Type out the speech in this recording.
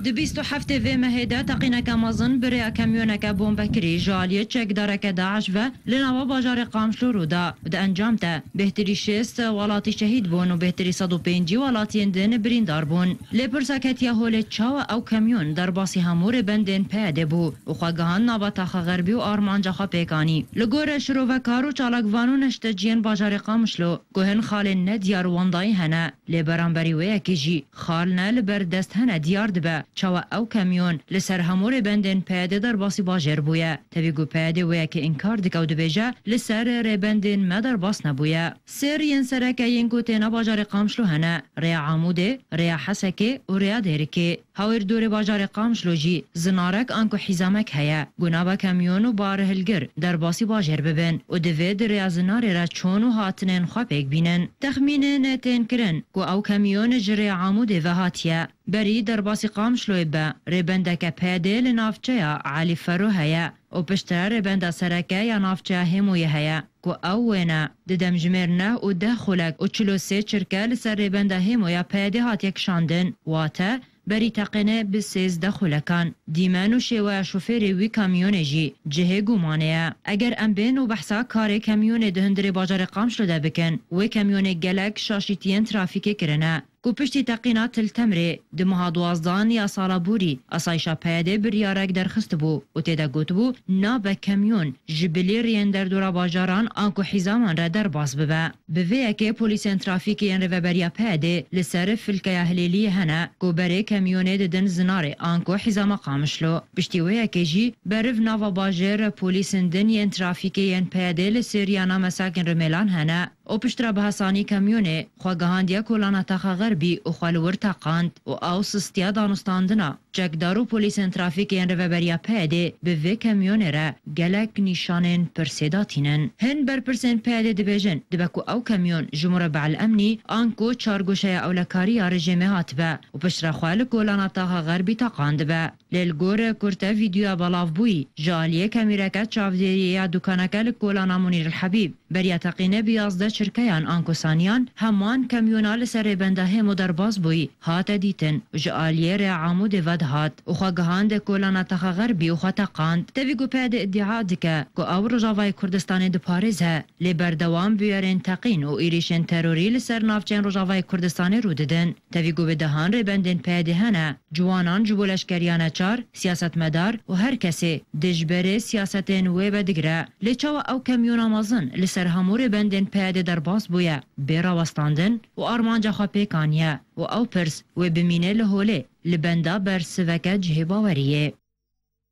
دبیست و هفته و مهده تقینک مازن برای کمیونک بومبکری جالیه چکدارک داعش و لنوا باجار قامشلو رو دا انجام تا بهتری 6 ولاتی شهید بون و بهتری 105 ولاتی دن بریندار بون لپرسکتیا هول چاو او کمیون در باسی همور بندن پیاده بو و خواگهان نابطاخ غربی و آرمانجاخا پیکانی لگور شروع چالاگوانو نشت جین باجار قامشلو گوهن خال ندیار واندای هنه لبرانبری ویکی جی خال نل بر دست هنه دیار دبه چاو او کمیون لسر همور بندن پیاده در باسی باجر بویه تبیگو پیاده ویکی انکار دکو دبیجه لسر ری بندن مدر باس نبویه سر ین سرکه ینگو تینا باجار قامشلو هنه ریا عموده ریا حسکه و ریا دیرکه هاور دور باجار قامشلو جی زنارک انکو حیزامک هیا گنابا کمیون و باره هلگر در باسی باجر ببن و دوید ریا زنار را چون و هاتنین خواه پیک بینن تخمین نتین کرن گو او کمیون جری عموده و هاتیه بری در باسی قامشلوی با ریبندک پیده لنافچه عالی فرو هیا و پشتر ریبنده سرکه یا نافچه هموی هیا که اوینا ددم جمرنه و ده خلق و 43 چرکه لسر ریبنده هموی پیده هات یک شاندن واته بری تقنه به 13 خلکان دیمن و شیوه شوفری وی کامیون جی جهه گمانه اگر ام بین و بحثا کار کامیون دهندر باجار قامشلو ده بکن و کامیون گلک شاشیتین ترافیک کرنه کو پشتی تقینات تلتمره دمها دوازدان یا سالا بوری اسایشا پیاده بریارک درخست بو و تیدا گوت بو ناب کمیون جبلی رین در دورا باجاران آنکو حیزامان را در باز ببه بوه اکه پولیسین ترافیکی این روبریا پیاده لسر فلکه هلیلی هنه کو بره کمیونه ددن زناره آنکو حیزام قامشلو پشتی وه اکه جی برف ناوا باجر پولیسین دن ین ترافیکی ین پیاده لسریانا مساکن رمیلان هنه او پشترا بحثانی کمیونه خواگهاندیا کولانا تاخا غربی او خالور تاقاند و او سستیا دانستاندنا چکدارو پولیسن ترافیکین روبریا پیده به وی کمیونه را گلک نیشانین پرسیداتینن هن بر پرسین پیده دبیجن دبکو او کمیون جمهور الامنی آنکو چارگوشه اولکاری رژیمه هات با و پشترا خوال کولانا تاخا غربی تاقاند با لیلگور کرتا ویدیو بلاف بوی جالیه کمیرکت چاودیری دوکانکل کولانا منیر الحبیب بریا تقینه بیازده شرکیان آنکوسانیان همان کمیونال سر بنده هم در باز بوی هات دیتن و جالیه را عمود ود هات و خواگهان ده کولانا تخا غربی و خطاقاند تبیگو پید ادعا دکه که او رجاوای کردستان ده پاریز ها لی بردوام بیارین تقین و ایریشن تروری لسر نافچین رجاوای کردستان رو ددن تبیگو به دهان ری بندن پیده هنه جوانان جبولشکریان چار سیاست مدار و هر کسی دجبره سیاستین وی بدگره لی چاو او کمیون آمازن لسر همور بندن پیده در باز بویا بیرا وستاندن و آرمانجا خواه پیکانیه و او پرس و بمینه لحوله لبنده بر سوکه جه باوریه